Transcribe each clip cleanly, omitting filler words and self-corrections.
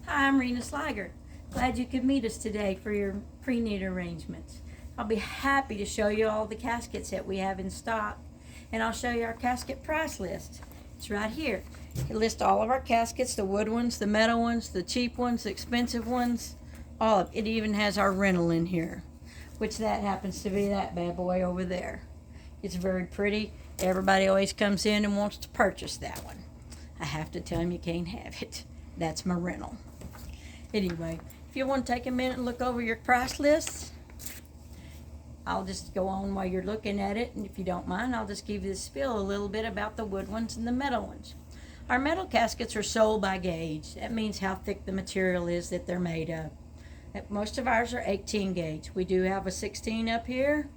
Hi, I'm Rena Sliger. Glad you could meet us today for your pre-need arrangements. I'll be happy to show you all the caskets that we have in stock, and I'll show you our casket price list. It's right here. It lists all of our caskets, the wood ones, the metal ones, the cheap ones, the expensive ones, all of it. It even has our rental in here, which that happens to be that bad boy over there. It's very pretty. Everybody always comes in and wants to purchase that one. I have to tell them you can't have it. That's my rental. Anyway, if you want to take a minute and look over your price lists, I'll just go on while you're looking at it, and if you don't mind, I'll just give you the spiel a little bit about the wood ones and the metal ones. Our metal caskets are sold by gauge. That means how thick the material is that they're made of. Most of ours are 18 gauge. We do have a 16 up here,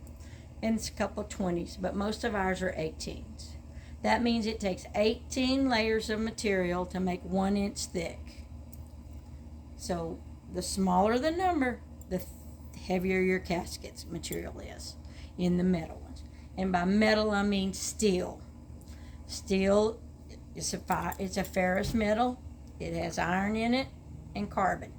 and it's a couple of 20s, but most of ours are 18s. That means it takes 18 layers of material to make 1 inch thick. So the smaller the number, the heavier your casket's material is in the metal ones. And by metal, I mean steel. Steel is it's a ferrous metal. It has iron in it and carbon.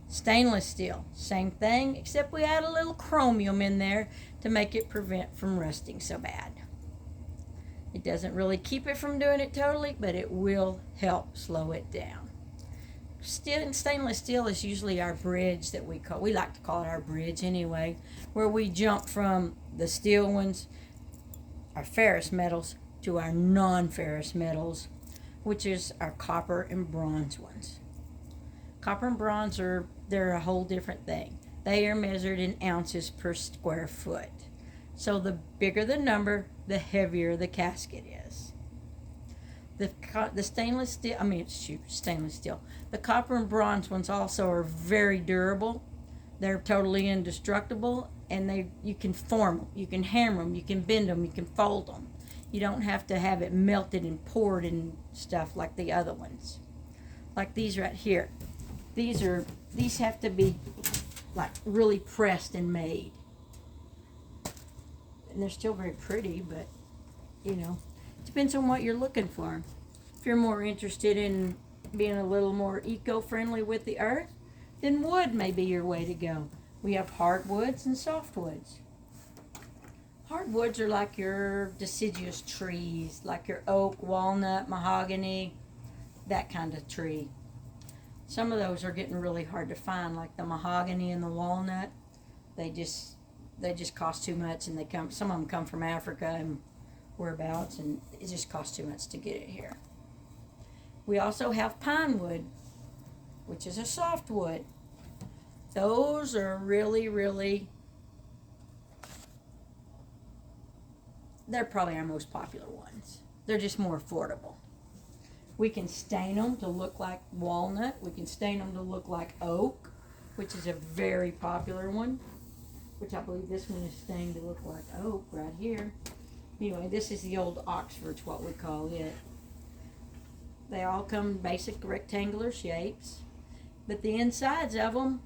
Stainless steel, same thing, except we add a little chromium in there to make it prevent from rusting so bad. It doesn't really keep it from doing it totally, but it will help slow it down. Stainless steel is usually our bridge that we like to call it our bridge anyway, where we jump from the steel ones, our ferrous metals, to our non-ferrous metals, which is our copper and bronze ones. Copper and bronze they're a whole different thing. They are measured in ounces per square foot. So the bigger the number, the heavier the casket is. The stainless steel. The copper and bronze ones also are very durable. They're totally indestructible, and you can form them, you can hammer them, you can bend them, you can fold them. You don't have to have it melted and poured and stuff like the other ones. Like these right here. These have to be like really pressed and made. And they're still very pretty, but depends on what you're looking for. If you're more interested in being a little more eco-friendly with the earth, then wood may be your way to go. We have hardwoods and softwoods. Hardwoods are like your deciduous trees, like your oak, walnut, mahogany, that kind of tree. Some of those are getting really hard to find, like the mahogany and the walnut. They just cost too much, and some of them come from Africa and whereabouts, and it just costs too much to get it here. We also have pine wood, which is a softwood. Those are really, they're probably our most popular ones. They're just more affordable. We can stain them to look like walnut. We can stain them to look like oak, which is a very popular one, which I believe this one is stained to look like oak right here. Anyway, this is the old Oxford's, what we call it. They all come basic rectangular shapes, but the insides of them,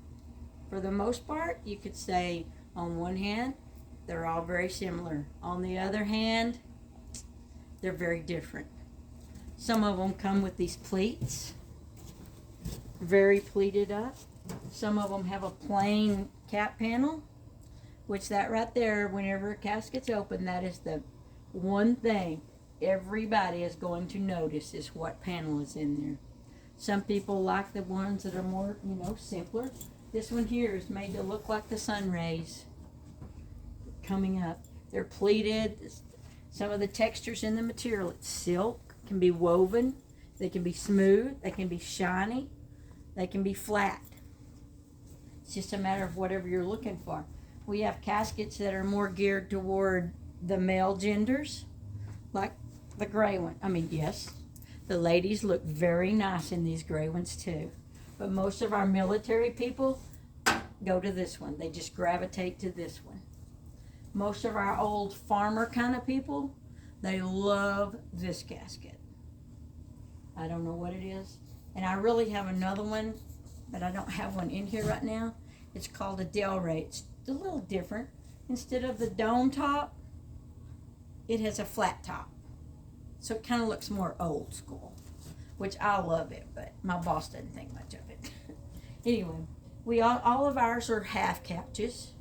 for the most part, you could say on one hand, they're all very similar. On the other hand, they're very different. Some of them come with these pleats, very pleated up. Some of them have a plain cap panel, which that right there, whenever a casket's open, that is the one thing everybody is going to notice is what panel is in there. Some people like the ones that are more, simpler. This one here is made to look like the sun rays coming up. They're pleated. Some of the textures in the material, it's silk, can be woven, they can be smooth, they can be shiny, they can be flat. It's just a matter of whatever you're looking for. We have caskets that are more geared toward the male genders, like the gray one. Yes, the ladies look very nice in these gray ones too. But most of our military people go to this one. They just gravitate to this one. Most of our old farmer kind of people, they love this casket. I don't know what it is. And I really have another one, but I don't have one in here right now. It's called a Delray. It's a little different. Instead of the dome top, it has a flat top. So it kind of looks more old school, which I love it, but my boss doesn't think much of it. Anyway, all of ours are half couches,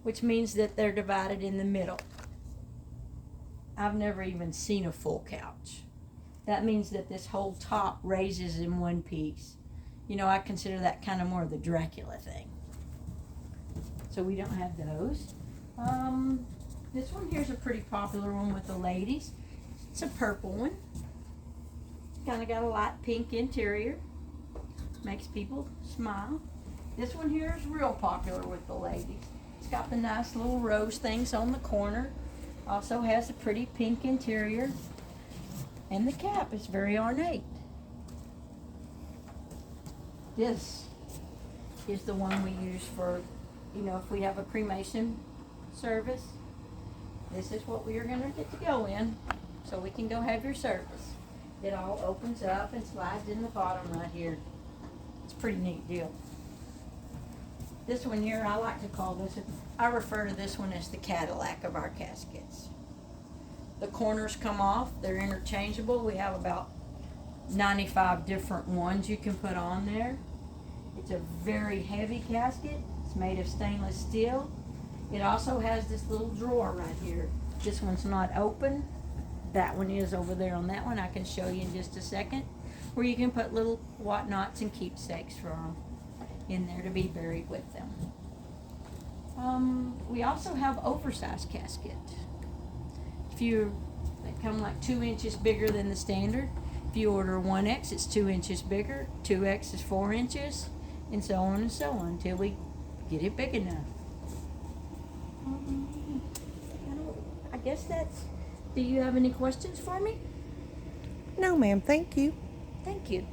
which means that they're divided in the middle. I've never even seen a full couch. That means that this whole top raises in one piece. You know, I consider that kind of more of the Dracula thing. So we don't have those. This one here's a pretty popular one with the ladies. It's a purple one. Kind of got a light pink interior. Makes people smile. This one here is real popular with the ladies. It's got the nice little rose things on the corner. Also has a pretty pink interior. And the cap is very ornate. This is the one we use for, you know, if we have a cremation service. This is what we are going to get to go in so we can go have your service. It all opens up and slides in the bottom right here. It's a pretty neat deal. This one here, I like to call this, I refer to this one as the Cadillac of our caskets. The corners come off, they're interchangeable. We have about 95 different ones you can put on there. It's a very heavy casket. It's made of stainless steel. It also has this little drawer right here. This one's not open. That one is over there on that one. I can show you in just a second. Where you can put little whatnots and keepsakes for them in there to be buried with them. We also have oversized casket. They come like 2 inches bigger than the standard. If you order 1X, it's 2 inches bigger. 2X is 4 inches, and so on until we get it big enough. I guess that's. Do you have any questions for me? No, ma'am. Thank you. Thank you.